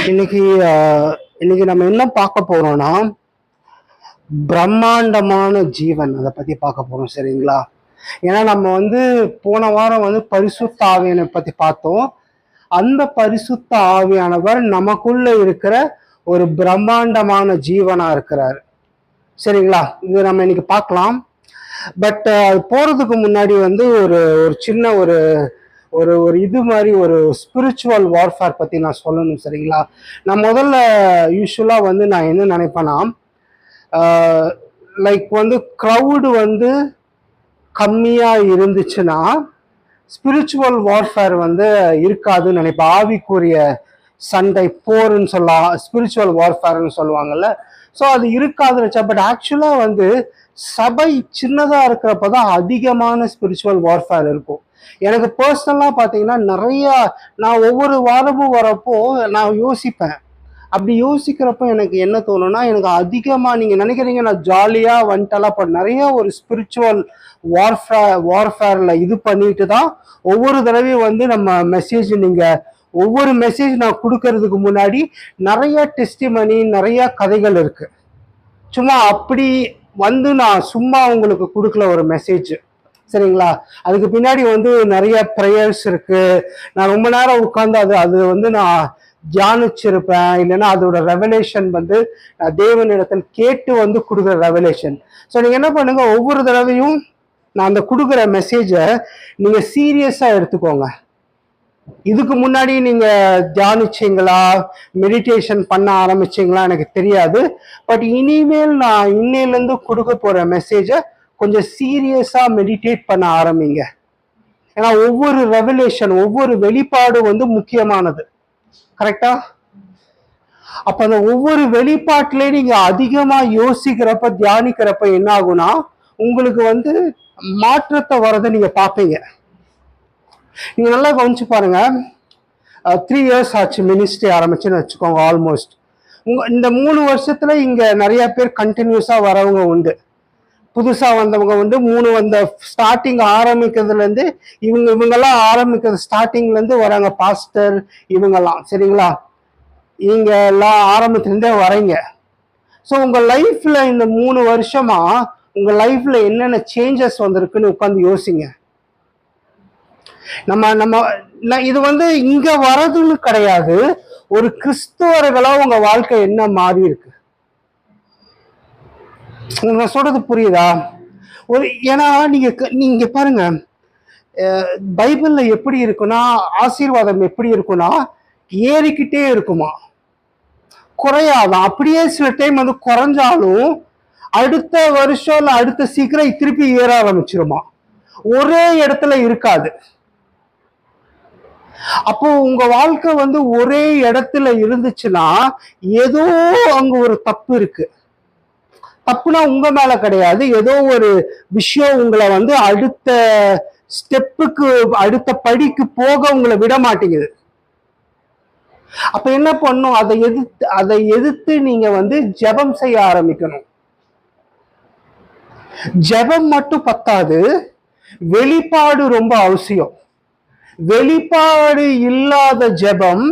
இன்னைக்கு இன்னைக்கு நம்ம என்ன பார்க்க போறோம்னா பிரம்மாண்டமான ஜீவன் அதை பத்தி பார்க்க போறோம். சரிங்களா? ஏன்னா நம்ம போன வாரம் பரிசுத்த ஆவியனை பத்தி பார்த்தோம். அந்த பரிசுத்த ஆவியானவர் நமக்குள்ள இருக்கிற ஒரு பிரம்மாண்டமான ஜீவனா இருக்கிறார். சரிங்களா? இது நம்ம இன்னைக்கு பார்க்கலாம். பட் போறதுக்கு முன்னாடி ஒரு ஒரு சின்ன ஒரு ஒரு ஒரு இது மாதிரி ஒரு ஸ்பிரிச்சுவல் வார்ஃபேர் பற்றி நான் சொல்லணும். சரிங்களா? நான் முதல்ல யூஸ்வலாக நான் என்ன நினைப்பேன்னா, லைக் க்ரௌடு கம்மியாக இருந்துச்சுன்னா ஸ்பிரிச்சுவல் வார்ஃபேர் இருக்காதுன்னு நினைப்பேன். ஆவிக்குரிய சண்டை போர்ன்னு சொல்லலாம், ஸ்பிரிச்சுவல் வார்ஃபேர்னு சொல்லுவாங்கல்ல. ஸோ அது இருக்காதுன்னு வச்சா. பட் ஆக்சுவலாக சபை சின்னதாக இருக்கிறப்ப தான் அதிகமான ஸ்பிரிச்சுவல் வார்ஃபேர் இருக்கும். எனக்கு பர்சனலாக பார்த்தீங்கன்னா நான் ஒவ்வொரு வாரமும் வரப்போ நான் யோசிப்பேன். அப்படி யோசிக்கிறப்போ எனக்கு என்ன தோணுன்னா, எனக்கு அதிகமாக நீங்கள் நினைக்கிறீங்க நான் ஜாலியாக வந்துட்டலாம், பட் நிறைய ஒரு ஸ்பிரிச்சுவல் வார்ஃபேரில் இது பண்ணிட்டு தான் ஒவ்வொரு தடவையும் நம்ம மெசேஜ் ஒவ்வொரு மெசேஜ் நான் கொடுக்கறதுக்கு முன்னாடி நிறைய டெஸ்டிமனி, நிறைய கதைகள் இருக்கு. சும்மா அப்படி நான் சும்மா உங்களுக்கு கொடுக்கல ஒரு மெசேஜ். சரிங்களா? அதுக்கு பின்னாடி நிறைய ப்ரேயர்ஸ் இருக்கு. நான் ரொம்ப நேரம் உட்கார்ந்து அது நான் தியானிச்சிருப்பேன். இல்லைன்னா அதோட ரெவலேஷன் நான் தேவனிடத்தில் கேட்டு கொடுக்குற ரெவலேஷன். ஸோ நீங்க என்ன பண்ணுங்க, ஒவ்வொரு தடவையும் நான் அந்த கொடுக்குற மெசேஜை நீங்க சீரியஸா எடுத்துக்கோங்க. இதுக்கு முன்னாடி நீங்க தியானிச்சீங்களா, மெடிடேஷன் பண்ண ஆரம்பிச்சீங்களா எனக்கு தெரியாது. பட் இனிமேல் நான் இன்னையிலேருந்து கொடுக்க போற மெசேஜை கொஞ்சம் சீரியஸா மெடிடேட் பண்ண ஆரம்பிங்க. ஏன்னா ஒவ்வொரு ரெவலேஷன், ஒவ்வொரு வெளிப்பாடு முக்கியமானது. கரெக்டா? அப்ப அந்த ஒவ்வொரு வெளிப்பாட்டிலே நீங்க அதிகமா யோசிக்கிறப்ப, தியானிக்கிறப்ப என்ன ஆகும்னா, உங்களுக்கு மாற்றத்தை வரதை நீங்க பார்ப்பீங்க. நீங்க நல்லா கவனிச்சு பாருங்க. 3 இயர்ஸ் ஆச்சு மினிஸ்ட்ரி ஆரம்பிச்சுன்னு வச்சுக்கோங்க. ஆல்மோஸ்ட் இந்த 3 வருஷத்துல இங்க நிறைய பேர் கண்டினியூஸா வரவங்க உண்டு, புதுசா வந்தவங்க உண்டு. 3 ஸ்டார்டிங் ஆரம்பிக்கிறதுல இருந்து இவங்கெல்லாம் ஆரம்பிக்கிறது ஸ்டார்டிங்ல இருந்து வராங்க, பாஸ்டர் இவங்கெல்லாம். சரிங்களா? இங்க எல்லாம் ஆரம்பத்துல இருந்தே வரீங்க. ஸோ உங்க லைஃப்ல இந்த 3 வருஷமா உங்க லைஃப்ல என்னென்ன சேஞ்சஸ் வந்திருக்குன்னு உட்காந்து யோசிங்க. இது இங்க வரதுன்னு கிடையாது, ஒரு கிறிஸ்துவர்களா உங்க வாழ்க்கை என்ன மாறி இருக்கு. நான் சொல்றது புரியுதா? ஏன்னா நீங்க பாருங்க, பைபிள்ல எப்படி இருக்குன்னா, ஆசீர்வாதம் எப்படி இருக்குன்னா ஏறிக்கிட்டே இருக்குமா, குறையாதான். அப்படியே சில டைம் குறைஞ்சாலும் அடுத்த வருஷம் இல்ல அடுத்த சீக்கிரம் திருப்பி ஏற ஆரம்பிச்சிருமா, ஒரே இடத்துல இருக்காது. அப்போ உங்க வாழ்க்கை ஒரே இடத்துல இருந்துச்சுன்னா ஏதோ அங்க ஒரு தப்பு இருக்கு. தப்புனா உங்க மேல கிடையாது, ஏதோ ஒரு விஷயம் உங்களை அடுத்த ஸ்டெப்புக்கு, அடுத்த படிக்கு போக உங்களை விட மாட்டேங்குது. அப்ப என்ன பண்ணும், அதை எதிர்த்து நீங்க ஜெபம் செய்ய ஆரம்பிக்கணும். ஜெபம் மட்டும் பத்தாது, வெளிப்பாடு ரொம்ப அவசியம். வெளிப்பாடு இல்லாத ஜெபம்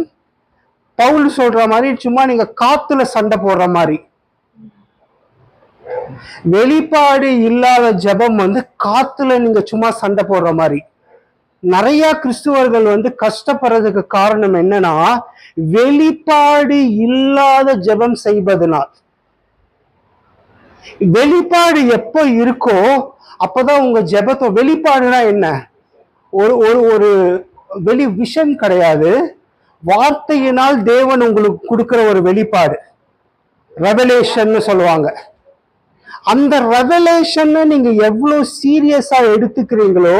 பவுல் சொல்ற மாதிரி சும்மா நீங்க காத்துல சண்டை போடுற மாதிரி. வெளிப்பாடு இல்லாத ஜெபம் காத்துல நீங்க சும்மா சண்டை போடுற மாதிரி. நிறைய கிறிஸ்துவர்கள் கஷ்டப்படுறதுக்கு காரணம் என்னன்னா, வெளிப்பாடு இல்லாத ஜெபம் செய்வதனால். வெளிப்பாடு எப்போ இருக்கோ அப்பதான் உங்க ஜெபத்தை, வெளிப்பாடுனா என்ன, ஒரு ஒரு ஒரு வெளி விஷன் கிடையாது, வார்த்தையினால் தேவன் உங்களுக்கு கொடுக்கிற ஒரு வெளிப்பாடு, ரெவலேஷன் சொல்லுவாங்க. அந்த ரெவலேஷன் நீங்க எவ்வளவு சீரியஸா எடுத்துக்கிறீங்களோ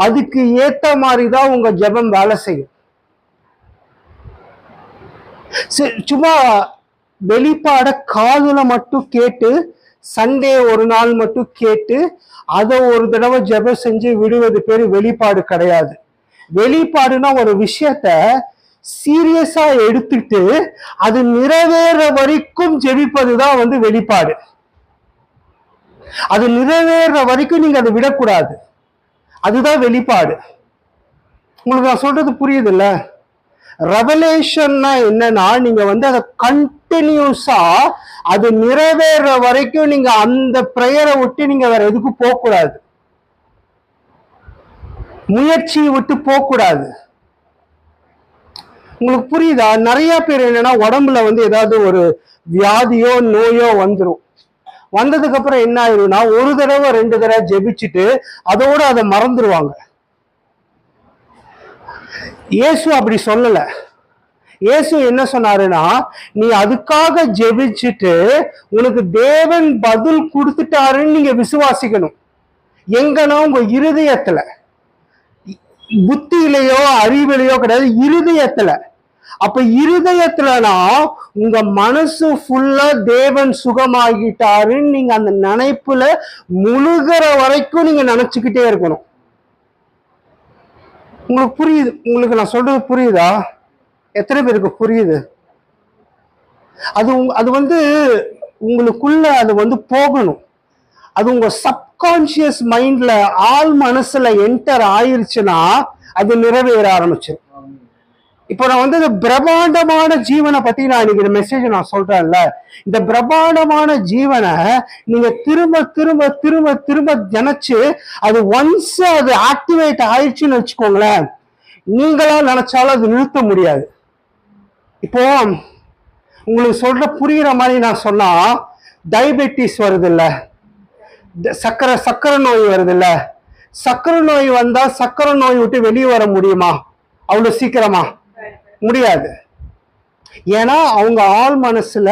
அதுக்கு ஏத்த மாதிரிதான் உங்க ஜெபம் வேலை செய்யும். சும்மா வெளிப்பாட காதுல மட்டும் கேட்டு, சண்டே ஒரு நாள் மட்டும் கேட்டு அதை ஒரு தடவை ஜெபம் செஞ்சு விடுவது பேரு வெளிப்பாடு கிடையாது. வெளிப்பாடுனா ஒரு விஷயத்த சீரியஸா எடுத்துட்டு அது நிறைவேற வரைக்கும் ஜெபிப்பதுதான் வெளிப்பாடு. அது நிறைவேற வரைக்கும் நீங்க அதை விடக்கூடாது, அதுதான் வெளிப்பாடு. உங்களுக்கு நான் சொல்றது புரியுது இல்ல? ரெவலேஷன்னா என்னன்னா, நீங்க வந்து அதை கண்டினியூஸா அது நிறைவேற வரைக்கும் நீங்க அந்த பிரேயரை விட்டு நீங்க வேற எதுக்கும் போக கூடாது, முயற்சியை விட்டு போக கூடாது. உங்களுக்கு புரியுதா? நிறைய பேர் என்னன்னா, உடம்புல வந்து ஏதாவது ஒரு வியாதியோ நோயோ வந்துடும். வந்ததுக்கு அப்புறம் என்ன ஆயிரும்னா, ஒரு தடவை 2 தடவை ஜெபிச்சுட்டு அதோட அதை மறந்துடுவாங்க. இயேசு அப்படி சொல்லல. இயேசு என்ன சொன்னாருன்னா, நீ அதுக்காக ஜெபிச்சுட்டு உனக்கு தேவன் பதில் கொடுத்துட்டாருன்னு நீங்க விசுவாசிக்கணும். எங்கன்னா உங்க இருதயத்துல, புத்தியிலையோ அறிவிலையோ கிடையாது, இருதயத்துல. அப்ப இருதயத்துலனா உங்க மனசு ஃபுல்லா தேவன் சுகமாகிட்டாருன்னு நீங்க அந்த நினைப்புல முழுகிற வரைக்கும் நீங்க நினைச்சுக்கிட்டே இருக்கணும். உங்களுக்கு புரியுது? உங்களுக்கு நான் சொல்றது புரியுதா? எத்தனை பேருக்கு புரியுது? அது வந்து உங்களுக்குள்ள அது வந்து போகணும். அது உங்க சப்கான்சியஸ் மைண்ட்ல, ஆள் மனசுல என்டர் ஆயிருச்சுன்னா அது நிறைவேற ஆரம்பிச்சிடும். இப்போ நான் வந்து இந்த பிரம்மாண்டமான ஜீவனை பத்தி நான் இன்னைக்கு இந்த மெசேஜ் நான் சொல்றேன்ல, இந்த பிரம்மாண்டமான ஜீவனை நீங்க திரும்ப திரும்ப திரும்ப திரும்ப நினைச்சு அது ஒன்ஸ் அது ஆக்டிவேட் ஆயிடுச்சுன்னு வச்சுக்கோங்களேன், நீங்களா நினைச்சாலும் அது நிறுத்த முடியாது. இப்போ உங்களுக்கு சொல்ற புரியுற மாதிரி நான் சொன்னா, டயபெட்டிஸ் வருது இல்ல, சக்கரை நோய் வருது இல்ல, சக்கரை நோய் வந்தா சக்கரை நோய் விட்டு வெளியே வர முடியுமா அவ்வளவு சீக்கிரமா? முடியாது. ஏன்னா அவங்க ஆள் மனசுல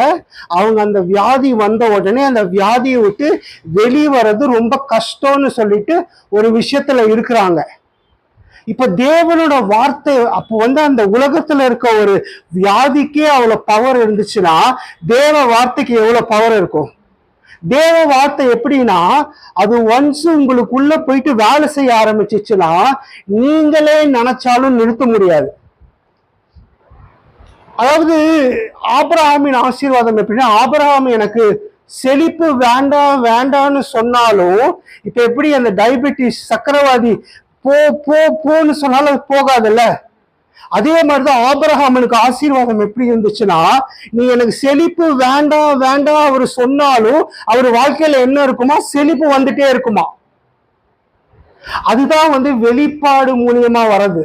அவங்க அந்த வியாதி வந்த உடனே அந்த வியாதியை விட்டு வெளியே வர்றது ரொம்ப கஷ்டம்னு சொல்லிட்டு ஒரு விஷயத்துல இருக்கிறாங்க. இப்ப தேவனோட வார்த்தை அப்போ வந்து அந்த உலகத்துல இருக்க ஒரு வியாதிக்கே அவ்வளவு பவர் இருந்துச்சுன்னா தேவ வார்த்தைக்கு எவ்வளவு பவர் இருக்கும்? தேவ வார்த்தை எப்படின்னா, அது ஒன்ஸ் உங்களுக்குள்ள போயிட்டு வேலை செய்ய ஆரம்பிச்சிச்சுன்னா நீங்களே நினைச்சாலும் நிறுத்த முடியாது. அதாவது ஆபிரகாமின் ஆசீர்வாதம் எப்படின்னா, ஆபிரகாம் எனக்கு செழிப்பு வேண்டாம் வேண்டான்னு சொன்னாலும் இப்ப எப்படி அந்த டயபெட்டிஸ் சக்கரவாதி போ போ போன்னு சொன்னாலும் போகாதுல்ல, அதே மாதிரிதான் ஆபிரகாமனுக்கு ஆசீர்வாதம் எப்படி இருந்துச்சுன்னா, நீ எனக்கு செழிப்பு வேண்டாம் வேண்டாம் அவர் சொன்னாலும் அவர் வாழ்க்கையில என்ன இருக்குமா? செழிப்பு வந்துட்டே இருக்குமா. அதுதான் வந்து வெளிப்பாடு மூலியமா வர்றது.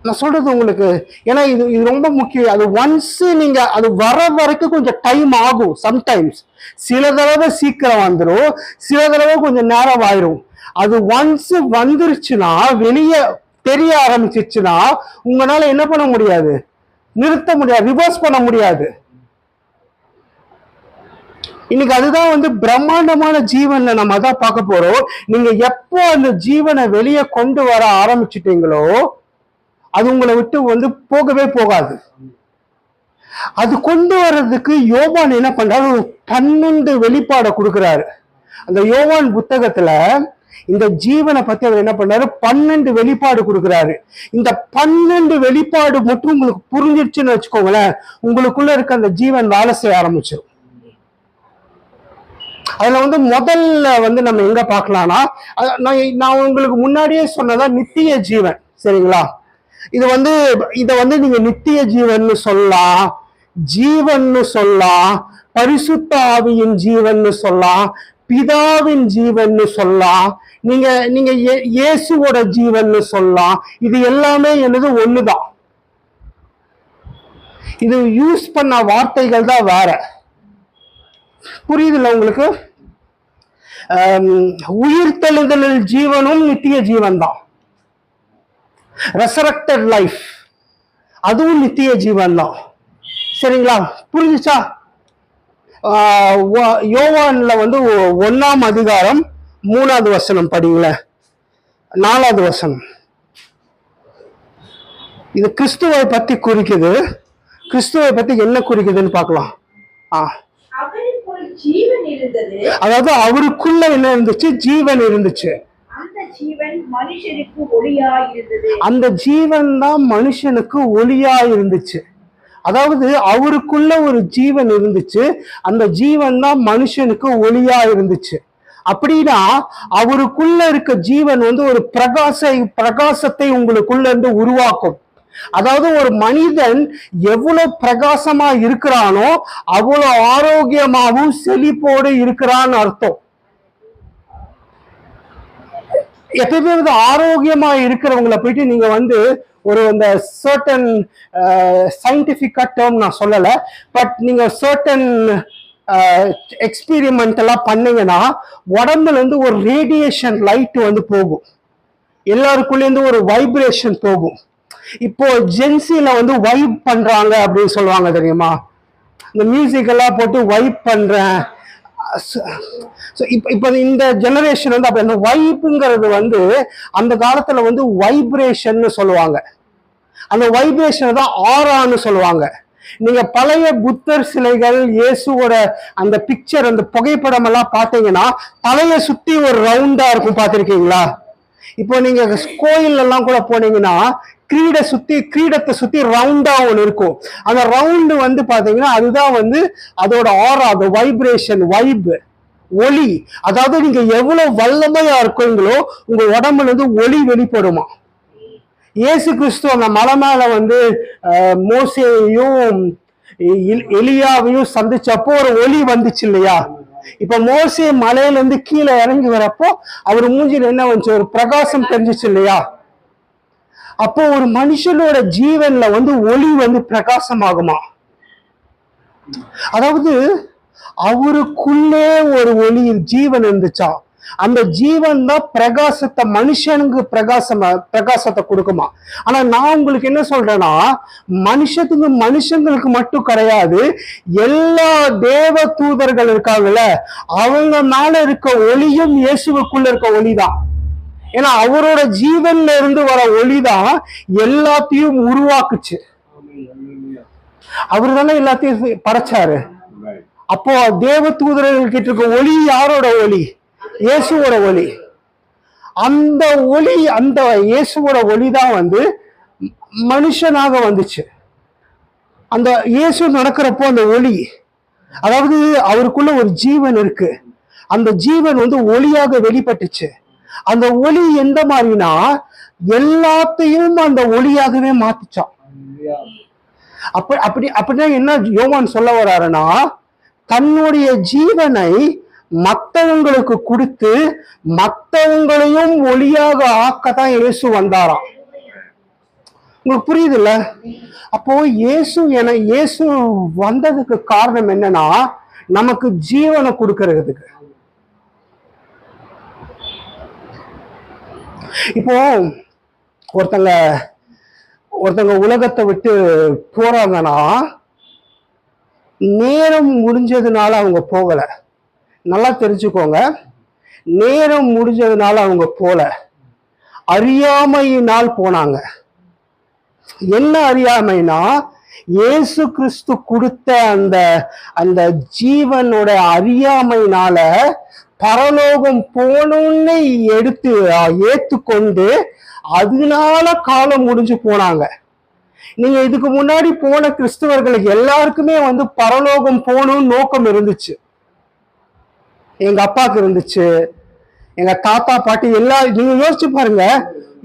நான் சொல்றது உங்களுக்கு, ஏன்னா இது ரொம்ப முக்கியம். அது ஒன்ஸ் நீங்க அது வர வரைக்கும் கொஞ்சம் டைம் ஆகும். சம்டைம்ஸ் சில தடவை சீக்கிரம் வந்துடும், சில தடவை கொஞ்சம் நேரம் ஆயிரும். அது ஒன்ஸ் வந்துருச்சுன்னா, வெளியே தெரிய ஆரம்பிச்சிச்சுன்னா உங்களால என்ன பண்ண முடியாது? நிறுத்த முடியாது, ரிவர்ஸ் பண்ண முடியாது. இன்னைக்கு அதுதான் வந்து பிரம்மாண்டமான ஜீவன்ல நம்ம அதான் பார்க்க போறோம். நீங்க எப்போ அந்த ஜீவனை வெளியே கொண்டு வர ஆரம்பிச்சிட்டீங்களோ அது உங்களை விட்டு வந்து போகவே போகாது. அது கொண்டு வர்றதுக்கு யோவான் என்ன பண்றாரு? 12 வெளிப்பாடை கொடுக்கிறாரு. அந்த யோவான் புத்தகத்துல இந்த ஜீவனை பத்தி அவர் என்ன பண்ணாரு? 12 வெளிப்பாடு கொடுக்கிறாரு. இந்த 12 வெளிப்பாடு மட்டும் உங்களுக்கு புரிஞ்சிருச்சுன்னு வச்சுக்கோங்களேன், உங்களுக்குள்ள இருக்க அந்த ஜீவன் வேலை செய்ய ஆரம்பிச்சிடும். அதுல வந்து முதல்ல வந்து நம்ம எங்க பார்க்கலாம்னா, நான் உங்களுக்கு முன்னாடியே சொன்னதா நித்திய ஜீவன். சரிங்களா? இத வந்து நீங்க நித்திய ஜீவன் சொல்லலாம், ஜீவன் சொல்லலாம், பரிசுத்த ஆவியின் ஜீவன் சொல்லலாம், பிதாவின் ஜீவன் சொல்லலாம், நீங்க இயேசுவோட ஜீவன் சொல்லலாம். இது எல்லாமே என்னது? ஒண்ணுதான். இது யூஸ் பண்ண வார்த்தைகள் தான் வேற. புரியுதுல்ல உங்களுக்கு? உயிர்த்தெழுதலில் ஜீவனும் நித்திய ஜீவன் தான். ரெசரக்டட் லைஃப் அதுவும் நித்திய ஜீவன் தான். சரிங்களா? புரிஞ்சுச்சா? யோவான்ல வந்து 1ஆம் அதிகாரம் 3வது வசனம் படிங்களேன். 4வது வசனம். இது கிறிஸ்துவை பத்தி குறிக்குது. கிறிஸ்துவை பத்தி என்ன குறிக்குதுன்னு பார்க்கலாம். அதாவது அவருக்குள்ள என்ன இருந்துச்சு? ஜீவன் இருந்துச்சு. அந்த ஜீவன் தான் மனுஷனுக்கு ஒளியா இருந்துச்சு. அதாவது அவருக்குள்ள ஒரு ஜீவன் இருந்துச்சு, அந்த ஜீவன் தான் மனுஷனுக்கு ஒளியா இருந்துச்சு. அப்படின்னா அவருக்குள்ள இருக்க ஜீவன் வந்து ஒரு பிரகாசத்தை உங்களுக்குள்ள இருந்து உருவாக்கும். அதாவது ஒரு மனிதன் எவ்வளவு பிரகாசமா இருக்கிறானோ அவ்வளவு ஆரோக்கியமாகவும் செழிப்போடு இருக்கிறான்னு அர்த்தம். எப்பயுமே வந்து ஆரோக்கியமா இருக்கிறவங்களை போயிட்டு நீங்க வந்து ஒரு அந்த சர்டன் சயின்டிபிக்கா டேர்ம் நான் சொல்லல, பட் நீங்க சர்டன் எக்ஸ்பீரிமெண்ட் எல்லாம் பண்ணீங்கன்னா உடம்புல இருந்து ஒரு ரேடியேஷன் லைட் வந்து போகும், எல்லாருக்குள்ளேருந்து ஒரு வைப்ரேஷன் போகும். இப்போ ஜென்சில வந்து வைப் பண்றாங்க அப்படின்னு சொல்லுவாங்க தெரியுமா, இந்த மியூசிக் எல்லாம் போட்டு வைப் பண்றேன். இப்ப இந்த ஜெனரேஷன் வந்து அப்ப அந்த வைப்புங்கிறது வந்து அந்த காலத்துல வந்து வைப்ரேஷன் சொல்லுவாங்க. அந்த வைப்ரேஷன் தான் ஆரான்னு சொல்லுவாங்க. நீங்க பழைய புத்தர் சிலைகள், இயேசுவோட அந்த பிக்சர், அந்த புகைப்படம் எல்லாம் பாத்தீங்கன்னா தலைய சுத்தி ஒரு ரவுண்டா இருக்கும், பாத்திருக்கீங்களா? இப்போ நீங்க கோயில் எல்லாம் கூட போனீங்கன்னா கிரீடத்தை சுத்தி ரவுண்டா ஒன்று இருக்கும். அந்த ரவுண்டு வந்து பாத்தீங்கன்னா அதுதான் வந்து அதோட ஆரா, அந்த வைப்ரேஷன், வைப், ஒளி. அதாவது நீங்க எவ்வளவு வல்லமையா இருக்கீங்களோ உங்க உடம்புல இருந்து ஒளி வெளிப்படுமா. இயேசு கிறிஸ்து அந்த மலை மேல வந்து மோசேயையும் எலியாவையும் சந்திச்சப்போ ஒரு ஒளி வந்துச்சு இல்லையா? இப்ப மோசே மலையில இருந்து கீழே இறங்கி வரப்போ அவர் மூஞ்சில என்ன வந்துச்சு, ஒரு பிரகாசம் தெரிஞ்சிச்சு இல்லையா? அப்போ ஒரு மனுஷனோட ஜீவன்ல வந்து ஒளி வந்து பிரகாசமாகுமா. அதாவது அவருக்குள்ளே ஒரு ஒளி ஜீவன் இருந்துச்சா, அந்த ஜீவன் தான் பிரகாசத்தை, மனுஷனுக்கு பிரகாசத்தை கொடுக்குமா. ஆனா நான் உங்களுக்கு என்ன சொல்றேன்னா, மனுஷங்களுக்கு மட்டும் கிடையாது, எல்லா தேவ தூதர்கள் இருக்காங்கல்ல, அவங்க மேல இருக்க ஒளியும் இயேசுவுக்குள்ள இருக்க ஒளிதான். ஏன்னா அவரோட ஜீவன்ல இருந்து வர ஒளிதான் எல்லாத்தையும் உருவாக்குச்சு. அவரு தானே எல்லாத்தையும் படைச்சாரு. அப்போ தேவ தூதர்கள் கிட்ட இருக்க ஒளி யாரோட ஒளி? இயேசுவோட ஒளி. அந்த ஒளி, அந்த இயேசுவோட ஒளிதான் வந்து மனுஷனாக வந்துச்சு. அந்த இயேசு நடக்கிறப்போ அந்த ஒளி, அதாவது அவருக்குள்ள ஒரு ஜீவன் இருக்கு, அந்த ஜீவன் வந்து ஒளியாக வெளிப்பட்டுச்சு. அந்த ஒளி எந்த மாதிரினா எல்லாத்தையும் அந்த ஒளியாகவே மாத்துச்சான். அப்படின்னா என்ன யோவான் சொல்ல வர்றாருன்னா, தன்னுடைய ஜீவனை மற்றவங்களுக்கு கொடுத்து மற்றவங்களையும் ஒளியாக ஆக்கத்தான் இயேசு வந்தாராம். உங்களுக்கு புரியுது இல்ல? அப்போ இயேசு வந்ததுக்கு காரணம் என்னன்னா, நமக்கு ஜீவனை கொடுக்கறதுக்கு. இப்போ ஒருத்தங்க உலகத்தை விட்டு போறாங்கன்னா நேரம் முடிஞ்சதுனால அவங்க போகல. நல்லா தெரிஞ்சுக்கோங்க, நேரம் முடிஞ்சதுனால அவங்க போல, அறியாமையினால் போனாங்க. என்ன அறியாமைனா, இயேசு கிறிஸ்து கொடுத்த அந்த ஜீவனோட அறியாமையினால பரலோகம் போகணும்னு ஏத்துக்கொண்டு அதனால காலம் முடிஞ்சு போனாங்க. நீங்க இதுக்கு முன்னாடி போன கிறிஸ்தவர்களுக்கு எல்லாருக்குமே வந்து பரலோகம் போகணும்னு நோக்கம் இருந்துச்சு. எங்க அப்பாவுக்கு இருந்துச்சு, எங்க தாத்தா பாட்டி நீங்க யோசிச்சு பாருங்க,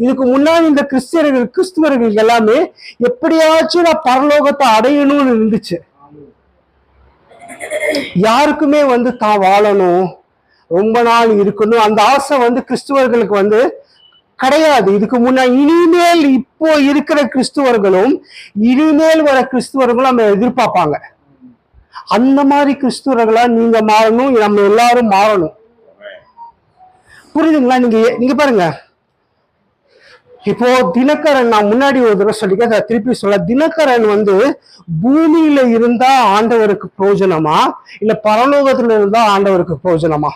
இதுக்கு முன்னாடி இந்த கிறிஸ்தவர்களுக்கு எல்லாமே எப்படியாச்சும் நான் பரலோகத்தை அடையணும்னு இருந்துச்சு. யாருக்குமே வந்து தான் வாழணும், ரொம்ப நாள் இருக்கணும், அந்த ஆசை வந்து கிறிஸ்துவர்களுக்கு வந்து கிடையாது. இதுக்கு முன்னாடி இனிமேல் இப்போ இருக்கிற கிறிஸ்துவர்களும் இனிமேல் வர கிறிஸ்துவர்களும் நம்ம எதிர்பார்ப்பாங்க. அந்த மாதிரி கிறிஸ்துவர்களா நீங்க மாறணும், நம்ம எல்லாரும் மாறணும். புரியுதுங்களா? நீங்க பாருங்க, இப்போ தினகரன், நான் முன்னாடி ஒரு தடவை சொல்லிக்க திருப்பி சொல்ல, தினகரன் வந்து பூமியில இருந்தா ஆண்டவருக்கு பிரயோஜனமா இல்ல பரலோகத்துல இருந்தா ஆண்டவருக்கு பிரயோஜனமா?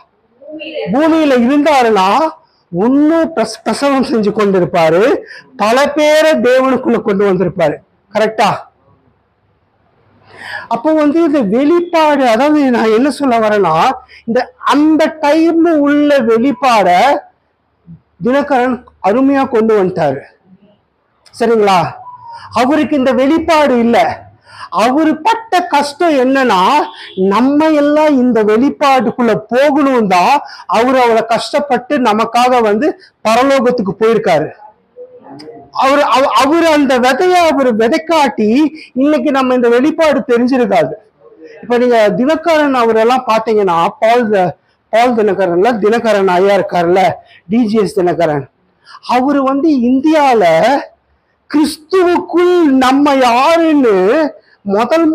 பூமியில இருந்தாருன்னா இன்னும் பிரசவம் செஞ்சு கொண்டிருப்பாரு, பல பேரை தேவனுக்குள்ள கொண்டு வந்திருப்பாரு. கரெக்டா? அப்போ வந்து இந்த வெளிப்பாடு, அதாவது நான் என்ன சொல்ல வரேன்னா, அந்த டைம்ல உள்ள வெளிப்பாட தினகரன் அருமையா கொண்டு வந்துட்டாரு. சரிங்களா? அவருக்கு இந்த வெளிப்பாடு இல்லை. அவரு பட்ட கஷ்டம் என்னன்னா, நம்ம எல்லாம் இந்த வெளிப்பாட்டுக்குள்ள போகணும் தான் அவரு அவளை கஷ்டப்பட்டு நமக்காக வந்து பரலோகத்துக்கு போயிருக்காரு. அவர் அவர் அந்த விதைய அவர் விதைக்காட்டி இன்னைக்கு நம்ம இந்த வெளிப்பாடு தெரிஞ்சிருக்காது. இப்ப நீங்க தினகரன் அவரெல்லாம் பாத்தீங்கன்னா, பால் தினகரன்ல தினகரன் ஐயா இருக்காருல்ல, டிஜிஎஸ் தினகரன், அவரு வந்து இந்தியால கிறிஸ்துவுக்குள் நம்ம யாருன்னு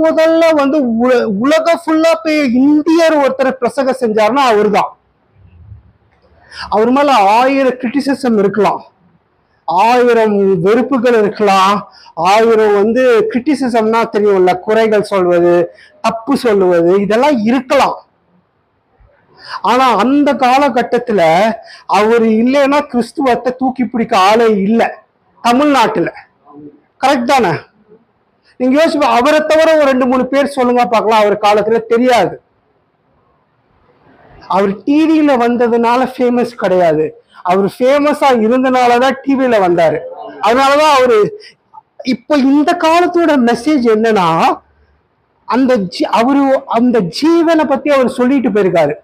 முதல்ல வந்து உலக ஃபுல்லா போய் இந்தியர் ஒருத்தர் பிரசங்க செஞ்சாருன்னா அவரு தான். அவர் மேல 1000 கிரிட்டிசிசம் இருக்கலாம், 1000 வெறுப்புகள் இருக்கலாம், 1000 வந்து கிரிட்டிசிசம்னா தெரியும்ல, குறைகள் சொல்வது, தப்பு சொல்லுவது, இதெல்லாம் இருக்கலாம். ஆனா அந்த காலகட்டத்துல அவர் இல்லைன்னா கிறிஸ்துவத்தை தூக்கி பிடிக்க ஆளே இல்லை தமிழ்நாட்டுல. கரெக்ட் தானே? நீங்க யோசிச்சு அவரை தவிர ஒரு 2-3 பேர் சொல்லுங்க பார்க்கலாம். அவர் காலத்துல தெரியாது. அவர் டிவியில வந்ததுனால ஃபேமஸ் கிடையாது, அவர் ஃபேமஸா இருந்தனாலதான் டிவியில வந்தாரு. அதனாலதான் அவரு இப்ப இந்த காலத்தோட மெசேஜ் என்னன்னா, அவரு அந்த ஜீவனை பத்தி அவர் சொல்லிட்டு போயிருக்காரு.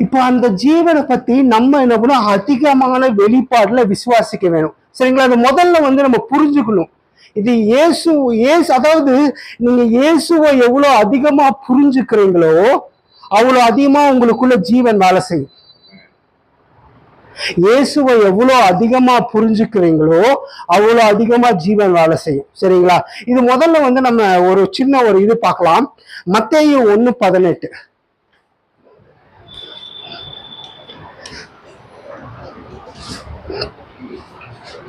இப்போ அந்த ஜீவனை பத்தி நம்ம என்ன பண்ணோம், அதிகமான வெளிப்பாடுல விசுவாசிக்க வேணும். சரிங்களா? அது முதல்ல வந்து நம்ம புரிஞ்சுக்கணும். இது இயேசு அதாவது நீங்க இயேசுவை எவ்வளவு அதிகமா புரிஞ்சுக்கிறீங்களோ அவ்வளவு அதிகமா உங்களுக்குள்ள ஜீவன் வேலை செய்யும். இயேசுவை எவ்வளவு அதிகமா புரிஞ்சுக்கிறீங்களோ அவ்வளவு அதிகமா ஜீவன் வேலை செய்யும். சரிங்களா? இது முதல்ல வந்து நம்ம ஒரு சின்ன ஒரு இது பார்க்கலாம். மத்தேயு 1:18.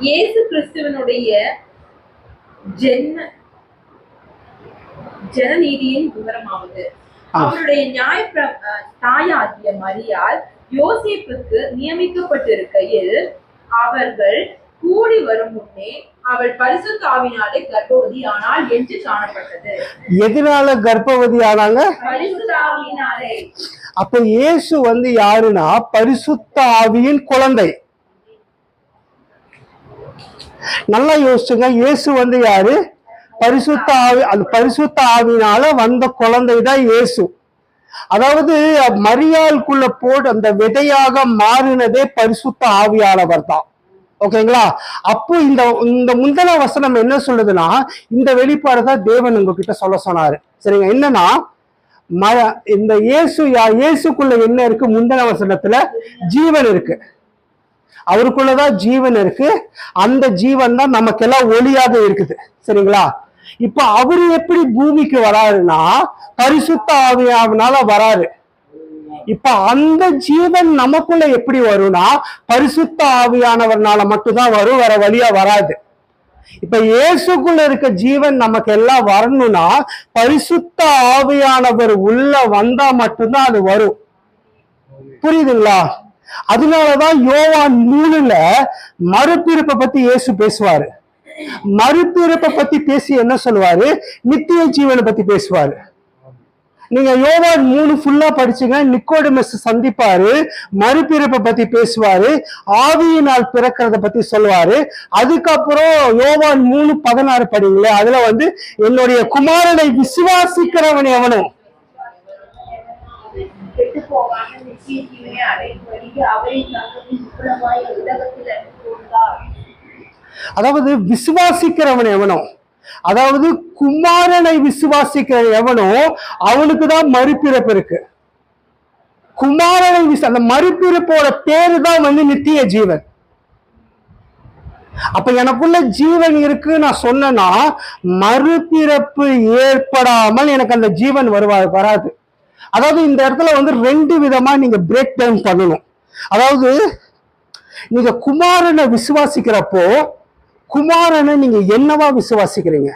இயேசு கிறிஸ்துவனுடைய ஜனநீதியின் விவரமாவது, அவருடைய தாயாகிய மரியாள் யோசேப்புக்கு நியமிக்கப்பட்டிருக்கையில் அவர்கள் கூடி வரும் முன்னே அவள் பரிசுத்த ஆவியினாலே கர்ப்பவதி ஆனாள் என்று காணப்பட்டது. எதனால கர்ப்பவதி ஆனாங்க? பரிசுத்த ஆவியினாலே. அப்ப இயேசு வந்து யாருன்னா பரிசுத்த ஆவியின் குழந்தை. நல்லா யோசிச்சுங்க, இயேசு வந்து யாரு? பரிசுத்த ஆவி. அந்த பரிசுத்த ஆவினால வந்த குழந்தை தான் இயேசு. அதாவது மரியாளுக்குள்ள போட்டு அந்த விதையாக மாறினதே பரிசுத்த ஆவியானவர் தான். ஓகேங்களா? அப்போ இந்த முந்தின வசனம் என்ன சொல்லுதுன்னா, இந்த வெளிப்பாடு தான் தேவன் உங்ககிட்ட சொல்ல சொன்னாரு. சரிங்க? என்னன்னா, இந்த இயேசுக்குள்ள என்ன இருக்கு? முந்தின வசனத்துல ஜீவன் இருக்கு, அவருக்குள்ளதான் ஜீவன் இருக்கு. அந்த ஜீவன் தான் நமக்கெல்லாம் ஒளியாக இருக்குது. சரிங்களா? இப்ப அவரு எப்படி பூமிக்கு வராருன்னா பரிசுத்த ஆவியானால வராரு. இப்ப அந்த ஜீவன் நமக்குள்ள எப்படி வரும்னா பரிசுத்த ஆவியானவர்னால மட்டும்தான் வரும், வேற வழியா வராது. இப்ப இயேசுக்குள்ள இருக்க ஜீவன் நமக்கு எல்லாம் வரணும்னா பரிசுத்த ஆவியானவர் உள்ள வந்தா மட்டும்தான் அது வரும். புரியுதுங்களா? அதனாலதான் யோவான் 3ல மறுபிறப்பை பத்தி இயேசு பேசுவாரு. மறுபிறப்பை பத்தி பேசி என்ன சொல்லுவாரு? நித்திய ஜீவனை பத்தி பேசுவாரு. நீங்க யோவான் 3 ஃபுல்லா படிச்சுங்க. நிக்கோடிமஸ் சந்திப்பாரு, மறுபிறப்பை பத்தி பேசுவாரு, ஆவியினால் பிறக்கிறத பத்தி சொல்லுவாரு. அதுக்கப்புறம் யோவான் 3:16 படிங்களே, அதுல வந்து என்னுடைய குமாரனை விசுவாசிக்கிறவன் எவனும் அதாவது விசுவாசிக்கிறவன் எவனோ, அதாவது குமாரனை விசுவாசிக்கிற எவனோ அவனுக்குதான் மறுபிறப்பு இருக்கு. குமாரனை அந்த மறுபிறப்போட பேரு தான் வந்து நித்திய ஜீவன். அப்ப எனக்குள்ள ஜீவன் இருக்கு நான் சொன்னா மறுபிறப்பு ஏற்படாமல் எனக்கு அந்த ஜீவன் வராது. அதாவது இந்த இடத்துல வந்து 2 விதமா நீங்க பிரேக் டவுன் பண்ணணும். அதாவது நீங்க குமாரனை விசுவாசிக்கிறப்போ குமாரனை நீங்க என்னவா விசுவாசிக்கிறீங்க?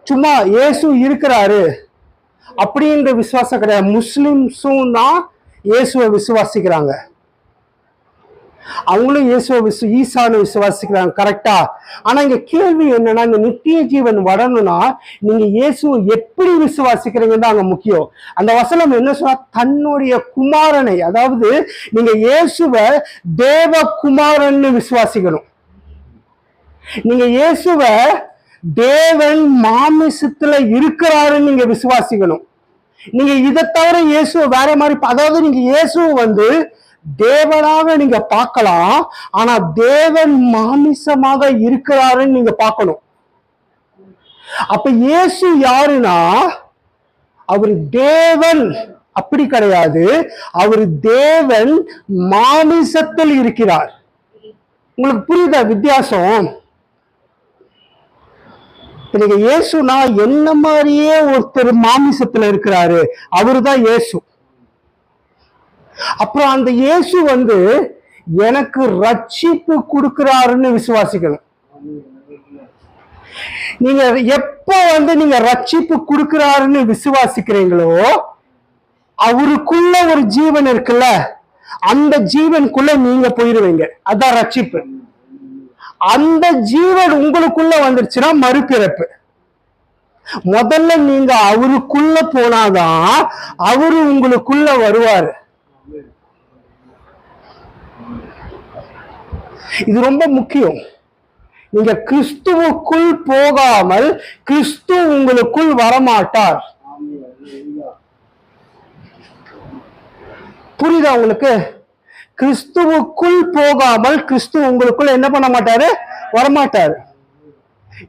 சும்மா இயேசு இருக்கிறாரு அப்படின்ற விசுவாசம் கிடையாது. முஸ்லிம்ஸும் தான் இயேசுவை விசுவாசிக்கிறாங்க, அவங்களும் இயேசுவை ஈசான்னு விசுவாசிக்கிறாங்க. கரெக்டா? ஆனா இங்க கேள்வி என்னன்னா, இந்த நித்திய ஜீவன் வரணும்னா நீங்க இயேசுவை எப்படி விசுவாசிக்கிறீங்கன்னு தான் அங்க முக்கியம். அந்த வசனம் என்ன சொன்னா, தன்னுடைய குமாரனை, அதாவது நீங்க இயேசுவை தேவ குமாரன்னு விசுவாசிக்கணும். நீங்க இயேசுவை தேவன் மாமிசத்துல இருக்கிறாருன்னு நீங்க விசுவாசிக்கணும். நீங்க இதை தவிர இயேசுவை வேற மாதிரி, அதாவது நீங்க இயேசுவை வந்து தேவனாக நீங்க பார்க்கலாம், ஆனா தேவன் மாமிசமாக இருக்கிறாருன்னு நீங்க பார்க்கணும். அப்ப இயேசு யாருன்னா, அவர் தேவன் அப்படி கிடையாது, அவர் தேவன் மாமிசத்தில் இருக்கிறார். உங்களுக்கு புரியுதா வித்தியாசம்? நீங்க இயேசுனா என்ன மாதிரியே ஒருத்தர் மாமிசத்துல இருக்கிறாரு, அவருதான் இயேசு. அப்புறம் அந்த இயேசு வந்து எனக்கு ரட்சிப்பு கொடுக்கிறாருன்னு விசுவாசிக்கணும். நீங்க எப்ப வந்து நீங்க ரட்சிப்பு கொடுக்கிறாருன்னு விசுவாசிக்கிறீங்களோ, அவருக்குள்ள ஒரு ஜீவன் இருக்குல்ல, அந்த ஜீவனுக்குள்ள நீங்க போயிருவீங்க. அதான் ரட்சிப்பு. அந்த ஜீவன் உங்களுக்குள்ள வந்துருச்சுன்னா மறுபிறப்பு. முதல்ல நீங்க அவருக்குள்ள போனாதான் அவரு உங்களுக்குள்ள வருவாரு. இது ரொம்ப முக்கியம். நீங்க கிறிஸ்துவுக்குள் போகாமல் கிறிஸ்து உங்களுக்குள் வரமாட்டார். புரியுதா உங்களுக்கு? கிறிஸ்துவுக்குள் போகாமல் கிறிஸ்து உங்களுக்குள் என்ன பண்ண மாட்டாரு? வரமாட்டாரு.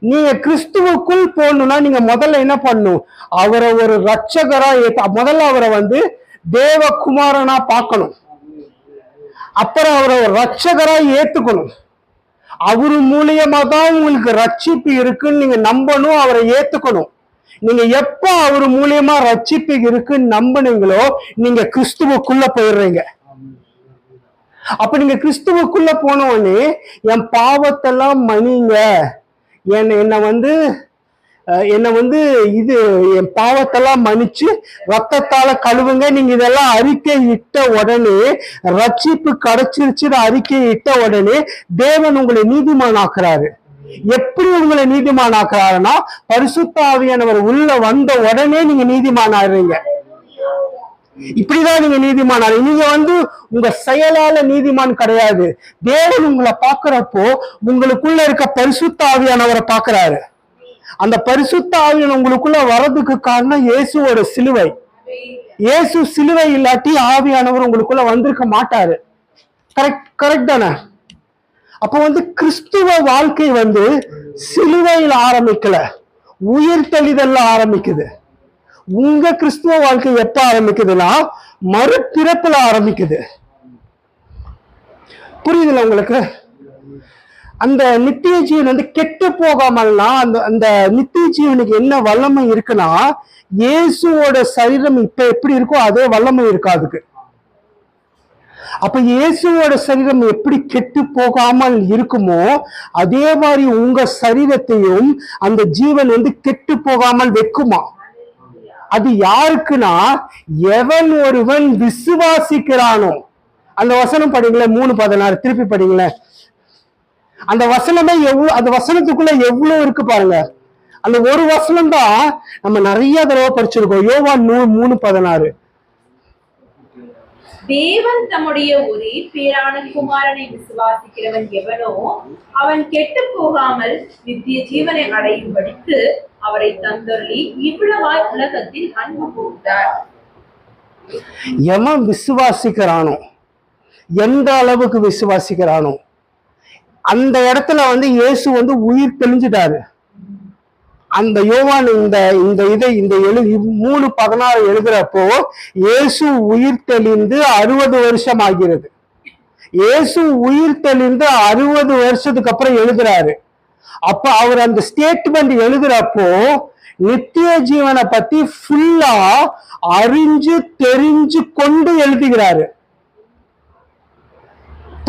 நீங்க கிறிஸ்துவுக்குள் போகணும்னா நீங்க முதல்ல என்ன பண்ணணும்? அவரை ஒரு ரட்சகரா முதல்ல அவரை வந்து தேவகுமாரனா பார்க்கணும். அப்புறம் அவரை ஒரு ரட்சகரா ஏத்துக்கணும். அவரு மூலியமா தான் உங்களுக்கு ரட்சிப்பு இருக்குன்னு நீங்க நம்பணும், அவரை ஏத்துக்கணும். நீங்க எப்ப அவரு மூலியமா ரட்சிப்பு இருக்குன்னு நம்பினீங்களோ நீங்க கிறிஸ்துவுக்குள்ள போயிடுறீங்க. அப்ப நீங்க கிறிஸ்துவுக்குள்ள போன உடனே என் பாவத்தெல்லாம் மன்னிங்க, என்னை வந்து இது என் பாவத்தெல்லாம் மன்னிச்சு ரத்தத்தால கழுவுங்க, நீங்க இதெல்லாம் அறிக்கை இட்ட உடனே ரட்சிப்பு கிடைச்சிருச்சுன்னு அறிக்கை இட்ட உடனே தேவன் உங்களை நீதிமான் ஆக்குறாரு. எப்படி உங்களை நீதிமான் ஆக்குறாருன்னா, பரிசுத்த ஆவியானவர் உள்ள வந்த உடனே நீங்க நீதிமான் ஆடுறீங்க. இப்படிதான் நீங்க நீதிமான் ஆடுறீங்க. நீங்க வந்து உங்க செயலால நீதிமான் கிடையாது. தேவன் உங்களை பாக்குறப்போ உங்களுக்குள்ள இருக்க பரிசுத்த ஆவியானவரை பாக்குறாரு. அந்த பரிசுத்த ஆவியான உங்களுக்குள்ள வர்றதுக்கு காரணம் இயேசுவோட சிலுவை. இயேசு சிலுவை இல்லாட்டி ஆவியானவர் உங்களுக்குள்ள வந்திருக்க மாட்டாரு. கரெக்ட் தானே? அப்ப வந்து கிறிஸ்துவ வாழ்க்கை வந்து சிலுவையில் ஆரம்பிக்கல, உயிர் தெளிதல்ல ஆரம்பிக்குது. உங்க கிறிஸ்துவ வாழ்க்கை எப்ப ஆரம்பிக்குதுன்னா மறுபிறப்புல ஆரம்பிக்குது. புரியுதுல உங்களுக்கு? அந்த நித்திய ஜீவன் வந்து கெட்டு போகாமல்னா அந்த நித்திய ஜீவனுக்கு என்ன வல்லமை இருக்குன்னா, இயேசுவோட சரீரம் இப்ப எப்படி இருக்கோ அதே வல்லமை இருக்கு அதுக்கு. அப்ப இயேசுவோட சரீரம் எப்படி கெட்டு போகாமல் இருக்குமோ அதே மாதிரி உங்க சரீரத்தையும் அந்த ஜீவன் வந்து கெட்டு போகாமல் வைக்குமா. அது யாருக்குன்னா, எவன் ஒருவன் விசுவாசிக்கிறானோ. அந்த வசனம் படிங்களேன், 3:16 திருப்பி படிங்களேன். அந்த வசனமே அந்த வசனத்துக்குள்ள எவ்வளவு இருக்கு பாருங்க. அந்த ஒரு வசனம் தான் நம்ம நிறைய தடவை படிச்சிருக்கோம். யோவான் 3:16. தேவன் தம்முடைய ஒரே பேரான குமாரனை விசுவாசிக்கிறவன் எவனோ அவன் கெட்டு போகாமல் நித்திய ஜீவனை அடையும்படிக்கு அவரை தந்தொருளி இவ்வளவாய் உலகத்தில் அன்பு கூர்ந்தார். எவன் விசுவாசிக்கிறானோ, எந்த அளவுக்கு விசுவாசிக்கிறானோ அந்த இடத்துல வந்து இயேசு வந்து உயிர் தெளிஞ்சிட்டாரு. அந்த யோவான் இந்த 3:16 எழுதுறப்போ இயேசு உயிர் தெளிந்து 60 வருஷம் ஆகிறது. இயேசு உயிர் தெளிந்து 60 வருஷத்துக்கு அப்புறம் எழுதுறாரு. அப்ப அவர் அந்த ஸ்டேட்மெண்ட் எழுதுறப்போ நித்திய ஜீவனை பத்தி ஃபுல்லா அறிஞ்சு தெரிஞ்சு கொண்டு எழுதுகிறாரு.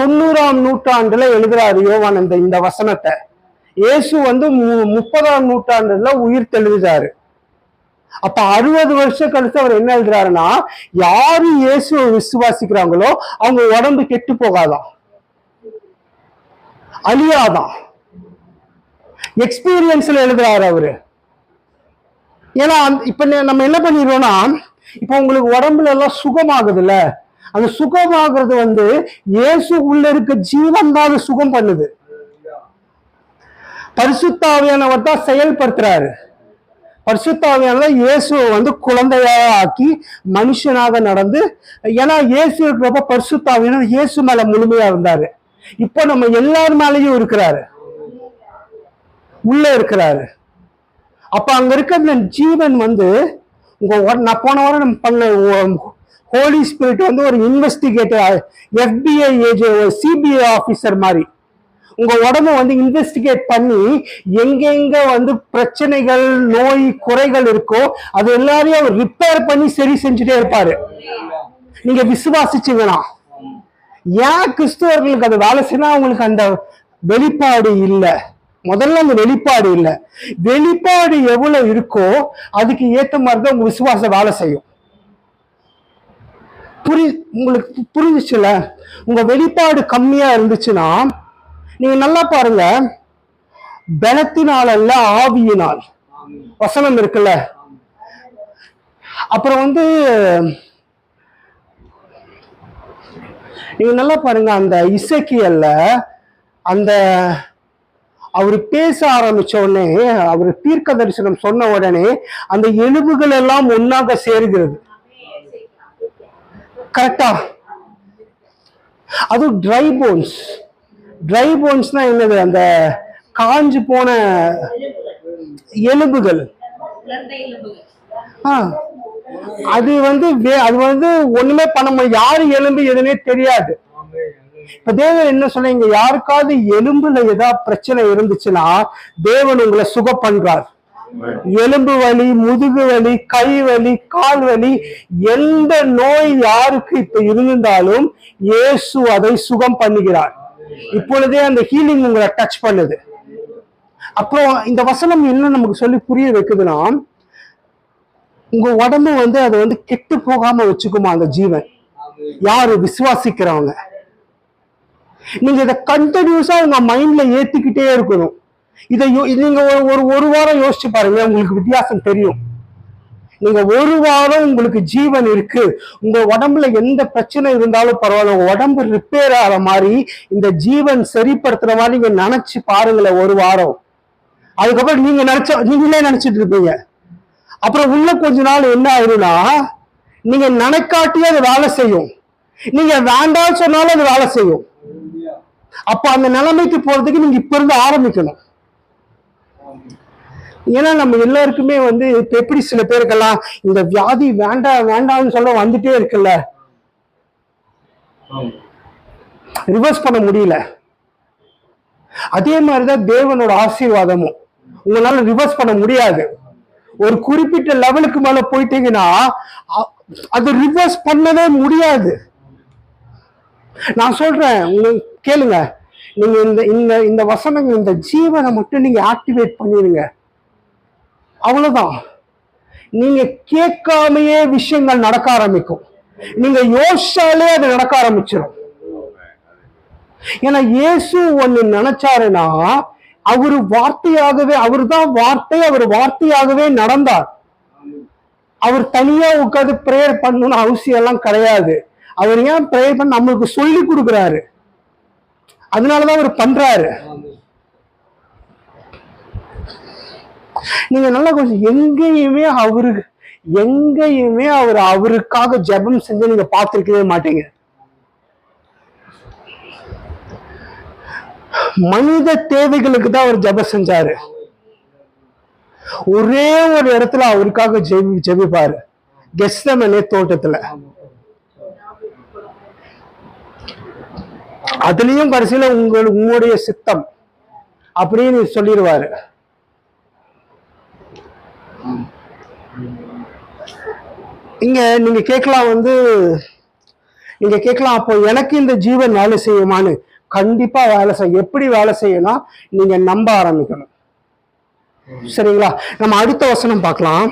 90ஆம் நூற்றாண்டுல எழுதுறாரு யோவான் இந்த வசனத்தை. இயேசு வந்து 30ஆம் நூற்றாண்டுல உயிர் தெளிஞ்சாரு. அப்ப 60 வருஷம் கழிச்சு அவர் என்ன எழுதுறாருன்னா, யாரு இயேசுவை விசுவாசிக்கிறாங்களோ அவங்க உடம்பு கெட்டு போகாதான், அழியாதான். எக்ஸ்பீரியன்ஸ்ல எழுதுறாரு அவரு. ஏன்னா இப்ப நம்ம என்ன பண்ணிடுறோம்னா, இப்ப உங்களுக்கு உடம்புல எல்லாம் சுகமாகுதுல்ல, அந்த சுகமாகிறது வந்து இயேசு உள்ள இருக்க ஜீவன் தான் அது சுகம் பண்ணுது. பரிசுத்த ஆவியானவர் தான் செயல்படுத்துறாரு. பரிசுத்தாவியானவர் இயேசுவை வந்து குழந்தையாக ஆக்கி மனுஷனாக நடந்து, ஏன்னா இயேசு இருக்கிறப்ப பரிசுத்தாவியானவர் இயேசு மேல முழுமையா இருந்தாரு. இப்போ நம்ம எல்லார் மேலேயும் இருக்கிறாரு, உள்ள இருக்கிறாரு. அப்ப அங்க இருக்கிற ஜீவன் வந்து நான் போன வாரம் நம்ம பண்ண ஹோலி ஸ்பிரிட் வந்து ஒரு investigator, FBI agent, CBI officer மாதிரி உங்க உடம்ப வந்து இன்வெஸ்டிகேட் பண்ணி எங்கெங்க வந்து பிரச்சனைகள், நோய், குறைகள் இருக்கோ அது எல்லாரையும் அவர் ரிப்பேர் பண்ணி சரி செஞ்சுட்டே இருப்பாரு. நீங்க விசுவாசிச்சீங்கன்னா. ஏன் கிறிஸ்துவர்களுக்கு அது வேலை செய்யணும்? அவங்களுக்கு அந்த வெளிப்பாடு இல்லை. முதல்ல அந்த வெளிப்பாடு இல்லை. வெளிப்பாடு எவ்வளவு இருக்கோ அதுக்கு ஏத்த மாதிரிதான் உங்க விசுவாசம் வேலை செய்யும். உங்களுக்கு புரிஞ்சுச்சுல? உங்க வெளிப்பாடு கம்மியா இருந்துச்சுன்னா, நீங்க நல்லா பாருங்க, பலத்தினால் அல்ல ஆவியினால் வசனம் இருக்குல்ல. அப்புறம் வந்து நீங்க நல்லா பாருங்க, அந்த இசைக்கியல்ல அந்த அவரு பேச ஆரம்பிச்ச உடனே, அவரு தீர்க்க தரிசனம் சொன்ன உடனே அந்த எலும்புகள் எல்லாம் ஒன்னாக சேர்கிறது. கரெக்டா? அது ட்ரை போன்ஸ். ட்ரை போன்ஸ்னா என்னது? அந்த காஞ்சு போன எலும்புகள். அது வந்து ஒண்ணுமே பண்ண முடியாது. யாரு எலும்பு எதுனே தெரியாது. இப்ப தேவன் என்ன சொல்றீங்க? யாருக்காவது எலும்புல ஏதாவது பிரச்சனை இருந்துச்சுன்னா தேவன் உங்களை சுகம் பண்றார். எலும்பு வலி, முதுகு வலி, கை வலி, கால் வலி, எந்த நோய் யாருக்கு இப்ப இருந்தாலும் இயேசு அதை சுகம் பண்ணுகிறார். இப்பொழுதே அந்த ஹீலிங் உங்களை டச் பண்ணுது. அப்புறம் இந்த வசனம் என்ன நமக்கு சொல்லி புரிய வைக்குதுன்னா, உங்க உடம்பு வந்து அதை வந்து கெட்டு போகாம வச்சுக்குமா அந்த ஜீவன்? யாரு? விசுவாசிக்கிறவங்க. நீங்க இதை கண்டினியூஸா உங்க மைண்ட்ல ஏத்திக்கிட்டே இருக்கணும். இதை நீங்க ஒரு வாரம் யோசிச்சு பாருங்க, உங்களுக்கு வித்தியாசம் தெரியும். நீங்க ஒரு வாரம் உங்களுக்கு ஜீவன் இருக்கு, உங்க உடம்புல எந்த பிரச்சனை இருந்தாலும் பரவாயில்ல, உங்க உடம்பு ரிப்பேர் ஆகிற மாதிரி இந்த ஜீவன் சரிப்படுத்துற மாதிரி நீங்க நினைச்சு பாருங்களேன் ஒரு வாரம். அதுக்கப்புறம் நீங்களே நினைச்சிட்டு இருப்பீங்க. அப்புறம் உள்ள கொஞ்ச நாள் என்ன ஆயிடும்னா, நீங்க நினைக்காட்டியே அது வேலை செய்யும், நீங்க வேண்டாம் சொன்னாலும் அது வேலை செய்யும். அப்ப அந்த நிலைமைக்கு போறதுக்கு நீங்க இப்ப இருந்து ஆரம்பிக்கணும். ஏன்னா நம்ம எல்லாருக்குமே வந்து இப்ப எப்படி சில பேருக்கெல்லாம் இந்த வியாதி வேண்டாம் வேண்டாம்னு சொல்ல வந்துட்டே இருக்குல்ல, ரிவர்ஸ் பண்ண முடியல. அதே மாதிரிதான் தேவனோட ஆசீர்வாதமும் உங்களால ரிவர்ஸ் பண்ண முடியாது. ஒரு குறிப்பிட்ட லெவலுக்கு மேல போயிட்டீங்கன்னா அது ரிவர்ஸ் பண்ணவே முடியாது. நான் சொல்றேன், உங்களுக்கு கேளுங்க. நீங்க இந்த வசனங்கள், இந்த ஜீவனை மட்டும் நீங்க ஆக்டிவேட் பண்ணிருங்க, அவ்வளவுதான். நீங்க கேட்காமையே விஷயங்கள் நடக்க ஆரம்பிக்கும். நீங்க யோசிச்சாலே அது நடக்க ஆரம்பிச்சிடும். ஏன்னா இயேசு ஒண்ணு நினைச்சாருன்னா அவரு வார்த்தையாகவே, அவரு தான் வார்த்தை, அவர் வார்த்தையாகவே நடந்தார். அவர் தனியா உட்காந்து பிரேயர் பண்ணணும்னு அவசியம் எல்லாம் கிடையாது. அவர் ஏன் பிரேயர் பண்ண நம்மளுக்கு சொல்லி கொடுக்குறாரு, அதனாலதான் அவர் பண்றாரு. நீங்க நல்லா கொஞ்சம் எங்கேயுமே அவர் அவருக்காக ஜெபம் செஞ்சு நீங்க பார்த்திருக்கவே மாட்டீங்க. மனித தேவைகளுக்கு தான் அவர் ஜெபம் செஞ்சாரு. ஒரே ஒரு இடத்துல அவருக்காக ஜெபிப்பாரு, கெத்செமனே தோட்டத்துல. அதுலயும் கடைசியில உங்களுடைய சித்தம் அப்படின்னு சொல்லிடுவாரு. இங்க நீங்க கேட்கலாம் அப்போ எனக்கு இந்த ஜீவன் வேலை செய்யுமான்னு. கண்டிப்பா வேலை செய்யும். எப்படி வேலை செய்யணும்? நீங்க நம்ப ஆரம்பிக்கணும். சரிங்களா? நம்ம அடுத்த வசனம் பார்க்கலாம்.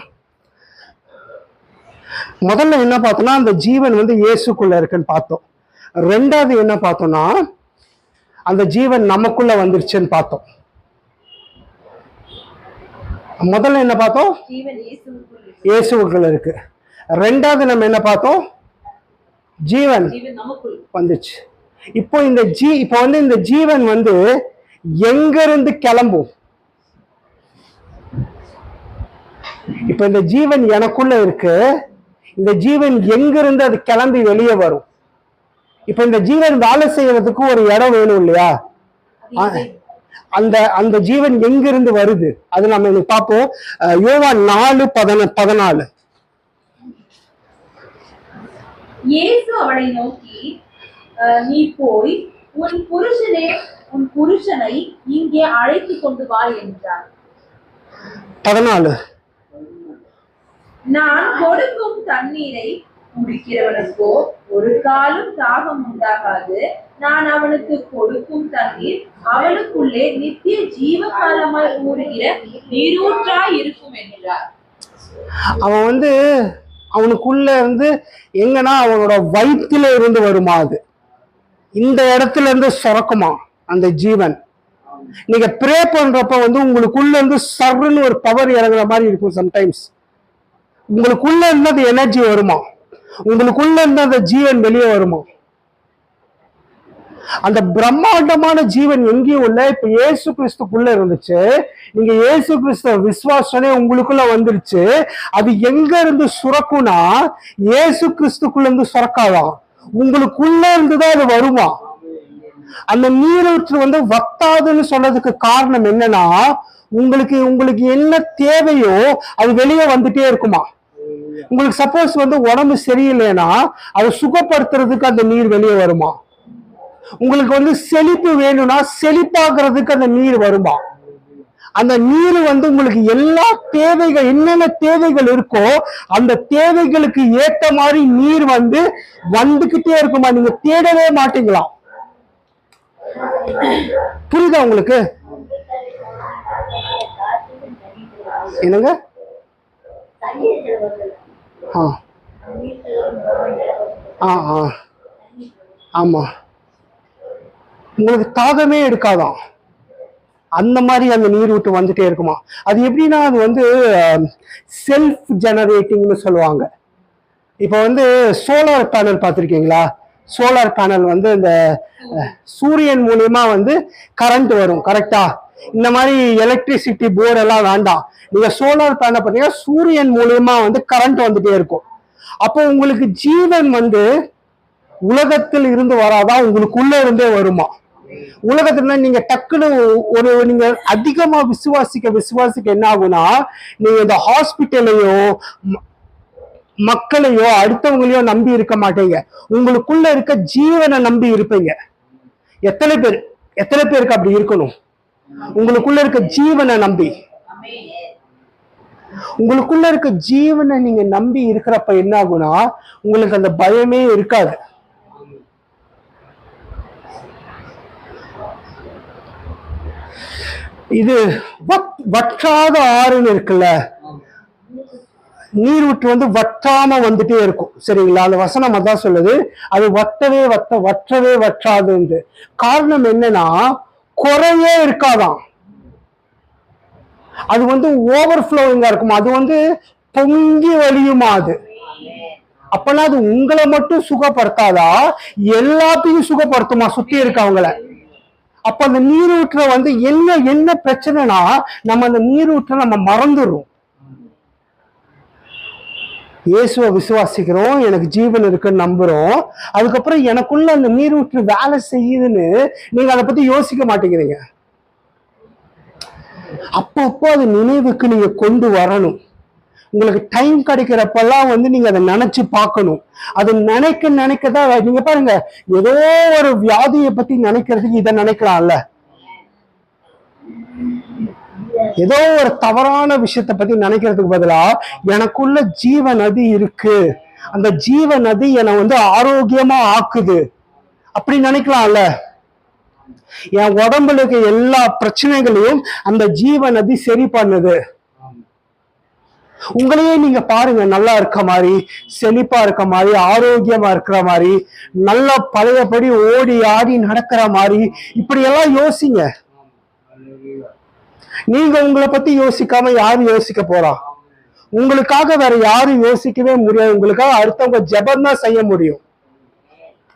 முதல்ல என்ன பார்த்தோம்னா, அந்த ஜீவன் வந்து இயேசுக்குள்ள இருக்குன்னு பார்த்தோம். ரெண்டாவது என்ன பார்த்தோம்னா, அந்த ஜீவன் நமக்குள்ள வந்துருச்சுன்னு பார்த்தோம். முதல்ல என்ன பார்த்தோம்? இயேசுக்குள்ள இருக்கு. ரெண்டாவது நம்ம என்ன பார்த்தோம்? ஜீவன் வந்துச்சு. இப்போ இந்த ஜீவன் வந்து எங்க இருந்து கிளம்பும்? இப்ப இந்த ஜீவன் எனக்குள்ள இருக்கு. இந்த ஜீவன் எங்கிருந்து அது கிளம்பி வெளியே வரும்? இப்ப இந்த ஜீவன் வேலை செய்யறதுக்கு ஒரு இடம் வேணும் இல்லையா? அந்த அந்த ஜீவன் எங்கிருந்து வருது அது நம்ம இன்னைக்கு பார்ப்போம். யோவான் 4:14. இயேசு அவளை நோக்கி, நீ போய் உன் புருஷனை இங்கே அழைத்து கொண்டு வா என்றார். 14. நான் கொடுக்கும் தண்ணீரை குடிக்கிறவனுக்கோ ஒரு காலும் தாகம் உண்டாகாது. நான் அவனுக்கு கொடுக்கும் தண்ணீர் அவனுக்குள்ளே நித்திய ஜீவகாலமாய் ஊறுகிற நீரூற்றாய் இருக்கும் என்றார். அவன் வந்து அவனுக்குள்ள இருந்து எங்கன்னா அவனோட வயிற்றுல இருந்து வருமா? அது இந்த இடத்துல இருந்து சுரக்குமா அந்த ஜீவன்? நீங்க ப்ரே பண்றப்ப வந்து உங்களுக்குள்ள இருந்து சர்ன்னு ஒரு பவர் இறங்குற மாதிரி இருக்கும். சம்டைம்ஸ் உங்களுக்குள்ள இருந்து அந்த எனர்ஜி வருமா? உங்களுக்குள்ள இருந்து அந்த ஜீவன் வெளியே வருமா? அந்த பிரம்மாண்டமான ஜீவன் எங்கேயும் இல்ல. இப்ப இயேசு கிறிஸ்துக்குள்ள இருந்துச்சு. நீங்க இயேசு கிறிஸ்துவ விசுவாசனே உங்களுக்குள்ள வந்துருச்சு. அது எங்க இருந்து சுரக்கும்னா இயேசு கிறிஸ்துக்குள்ள இருந்து சுரக்காதான், உங்களுக்குள்ள இருந்துதான் அது வருமா. அந்த நீரூற்று வந்து வத்தாதுன்னு சொன்னதுக்கு காரணம் என்னன்னா, உங்களுக்கு உங்களுக்கு என்ன தேவையோ அது வெளியே வந்துட்டே இருக்குமா. உங்களுக்கு சப்போஸ் வந்து உடம்பு சரியில்லைன்னா அதை சுகப்படுத்துறதுக்கு அந்த நீர் வெளியே வருமா. உங்களுக்கு வந்து செழிப்பு வேணும்னா செழிப்பாக்குறதுக்கு அந்த நீர் வருமா. அந்த நீர் வந்து உங்களுக்கு எல்லா தேவைகள், என்னென்ன தேவைகள் இருக்கோ அந்த தேவைகளுக்கு ஏற்ற மாதிரி நீர் வந்து வந்துகிட்டே இருக்குமா. நீங்க தேடவே மாட்டீங்களா? புரியுதா உங்களுக்கு? என்னங்க? ஆமா, உங்களுக்கு தாகமே எடுக்காதான். அந்த மாதிரி அந்த நீர் விட்டு வந்துட்டே இருக்குமா. அது எப்படின்னா அது வந்து செல்ஃப் ஜெனரேட்டிங்னு சொல்லுவாங்க. இப்ப வந்து சோலார் பேனல் பார்த்துருக்கீங்களா? சோலார் பேனல் வந்து இந்த சூரியன் மூலியமா வந்து கரண்ட் வரும். கரெக்டா? இந்த மாதிரி எலக்ட்ரிசிட்டி போர்டு எல்லாம் வேண்டாம். நீங்க சோலார் பேனல் பார்த்தீங்கன்னா சூரியன் மூலியமா வந்து கரண்ட் வந்துட்டே இருக்கும். அப்போ உங்களுக்கு ஜீவன் வந்து உலகத்தில் இருந்து வராதா, உங்களுக்குள்ள இருந்தே வருமா. உலகத்துல நீங்க டக்குன்னு நீங்க அதிகமா விசுவாசிக்க என்ன ஆகுனா, நீங்க இந்த ஹாஸ்பிட்டலையோ மக்களையோ அடுத்தவங்களையோ நம்பி இருக்க மாட்டீங்க. உங்களுக்குள்ள இருக்க ஜீவனை நம்பி இருப்பீங்க. எத்தனை பேருக்கு அப்படி இருக்கணும்? உங்களுக்குள்ள இருக்க ஜீவனை நம்பி. உங்களுக்குள்ள இருக்க ஜீவனை நீங்க நம்பி இருக்கிறப்ப என்ன ஆகுனா உங்களுக்கு அந்த பயமே இருக்காது. இது வற்றாத ஆறுன்னு இருக்குல்ல, நீரூற்று வந்து வற்றாம வந்துட்டே இருக்கும். சரிங்களா? அந்த வசனம் அதான் சொல்லுது, அது வற்றவே வற்றாது. காரணம் என்னன்னா குறையே இருக்காதான். அது வந்து ஓவர்ஃப்ளோவிங்கா இருக்கும். அது வந்து பொங்கி வழியுமா. அது அப்பனா அது உங்களை மட்டும் சுகப்படுத்தாதா, எல்லாத்தையும் சுகப்படுத்துமா சுத்தி இருக்கவங்கள. அப்ப அந்த நீரூற்ற வந்து என்ன பிரச்சனைனா நம்ம அந்த நீரூற்ற நம்ம மறந்துடுறோம். இயேசுவை விசுவாசிக்கிறோம், எனக்கு ஜீவன் இருக்குன்னு நம்புறோம். அதுக்கப்புறம் எனக்குள்ள அந்த நீரூற்று வேலை செய்யுதுன்னு நீங்க அதை பத்தி யோசிக்க மாட்டேங்கிறீங்க. அப்பப்போ அது நினைவுக்கு நீங்க கொண்டு வரணும். உங்களுக்கு டைம் கிடைக்கிறப்பெல்லாம் வந்து நீங்க அதை நினைச்சு பார்க்கணும். அது நினைக்கதான். நீங்க பாருங்க, ஏதோ ஒரு வியாதியை பத்தி நினைக்கிறதுக்கு இதை நினைக்கலாம்ல. ஏதோ ஒரு தவறான விஷயத்த பத்தி நினைக்கிறதுக்கு பதிலா எனக்குள்ள ஜீவ நதி இருக்கு, அந்த ஜீவ நதி என்னை வந்து ஆரோக்கியமா ஆக்குது அப்படி நினைக்கலாம்ல. என் உடம்புல இருக்க எல்லா பிரச்சனைகளையும் அந்த ஜீவ நதி சரி பண்ணுது. உங்களையே நீங்க பாருங்க, நல்லா இருக்க மாதிரி, செழிப்பா இருக்க மாதிரி, ஆரோக்கியமா இருக்கிற மாதிரி, நல்லா பழையபடி ஓடி ஆடி நடக்கிற மாதிரி, இப்படி எல்லாம் யோசிங்க. நீங்க உங்களை பத்தி யோசிக்காம யாரு யோசிக்க போறா? உங்களுக்காக வேற யாரும் யோசிக்கவே முடியாது. உங்களுக்காக அடுத்தவங்க ஜெபம் தான் செய்ய முடியும்.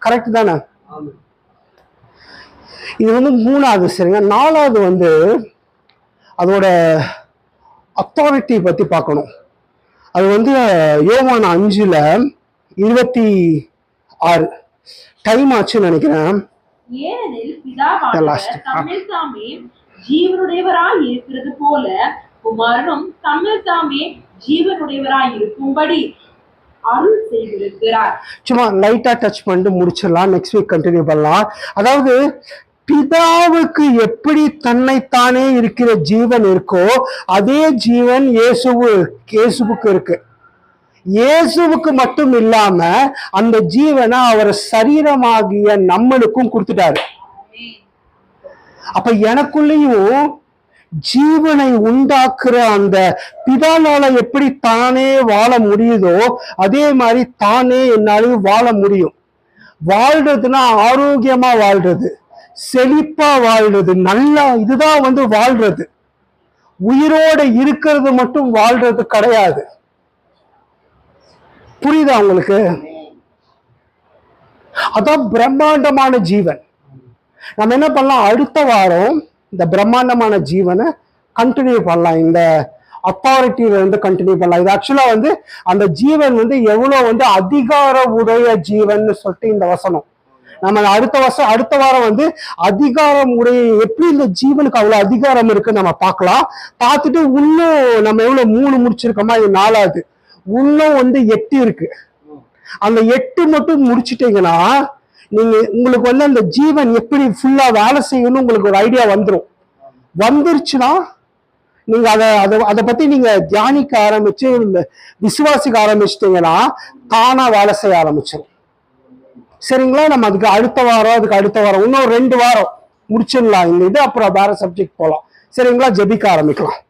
கரெக்ட் தானே? இது வந்து மூணாவது. சரிங்க. நாலாவது வந்து அதோட அத்தாரிட்டி பத்தி பார்க்கணும். அது வந்து யோவான் 5:26 டைம் ஆச்சுன்னு நினைக்கிறேன். ஏனெனில் பிதாவானவர் தம்மில் தாமே ஜீவனுடையவராய் இருக்கிறது போல குமாரனும் தம்மில் தாமே ஜீவனுடையவராய் இருக்கும்படி அருள் செய்திருக்கிறார். சும்மா லைட்டா டச் பண்ணிட்டு முடிச்சிடலாம், நெக்ஸ்ட் வீக் கண்டினியூ பண்ணலாம். அதாவது பிதாவுக்கு எப்படி தன்னைத்தானே இருக்கிற ஜீவன் இருக்கோ அதே ஜீவன் இயேசுவுக்கு இருக்கு. இயேசுவுக்கு மட்டும் இல்லாம அந்த ஜீவனை அவர் சரீரமாகிய நம்மளுக்கும் கொடுத்துட்டாரு. அப்ப எனக்குள்ளேயும் ஜீவனை உண்டாக்குற அந்த பிதானால எப்படி தானே வாழ முடியுதோ அதே மாதிரி தானே என்னாலையும் வாழ முடியும். வாழ்றதுன்னா ஆரோக்கியமா வாழ்றது, செழிப்பா வாழ்றது, நல்லா இதுதான் வந்து வாழ்றது. உயிரோட இருக்கிறது மட்டும் வாழ்றது கிடையாது. புரியுதா உங்களுக்கு? அதான் பிரம்மாண்டமான ஜீவன். நம்ம என்ன பண்ணலாம், அடுத்த வாரம் இந்த பிரம்மாண்டமான ஜீவனை கண்டினியூ பண்ணலாம். இந்த அத்தாரிட்டியில இருந்து கண்டினியூ பண்ணலாம். இது ஆக்சுவலா வந்து அந்த ஜீவன் வந்து எவ்வளவு வந்து அதிகார உடைய ஜீவன் சொல்லிட்டு இந்த வசனம் நம்ம அடுத்த வாரம் வந்து அதிகாரம் உடைய எப்படி இந்த ஜீவனுக்கு அவ்வளவு அதிகாரம் இருக்குன்னு நம்ம பார்க்கலாம். பார்த்துட்டு இன்னும் நம்ம எவ்வளவு 3 முடிச்சிருக்கோமா, இது 4வது, இன்னும் வந்து 8 இருக்கு. அந்த 8 மட்டும் முடிச்சிட்டீங்கன்னா உங்களுக்கு வந்து அந்த ஜீவன் எப்படி ஃபுல்லா வேலை செய்யணும்னு உங்களுக்கு ஒரு ஐடியா வந்துருச்சுன்னா நீங்க அதை பத்தி நீங்க தியானிக்க ஆரம்பிச்சு விசுவாசிக்க ஆரம்பிச்சிட்டீங்கன்னா தானா வேலை செய்ய ஆரம்பிச்சிடும். சரிங்களா? நம்ம அதுக்கு அடுத்த வாரம் இன்னும் 2 வாரம் முடிச்சிடலாம் இந்த இது, அப்புறம் வேற சப்ஜெக்ட் போலாம். சரிங்களா? ஜெபிக்க ஆரம்பிக்கலாம்.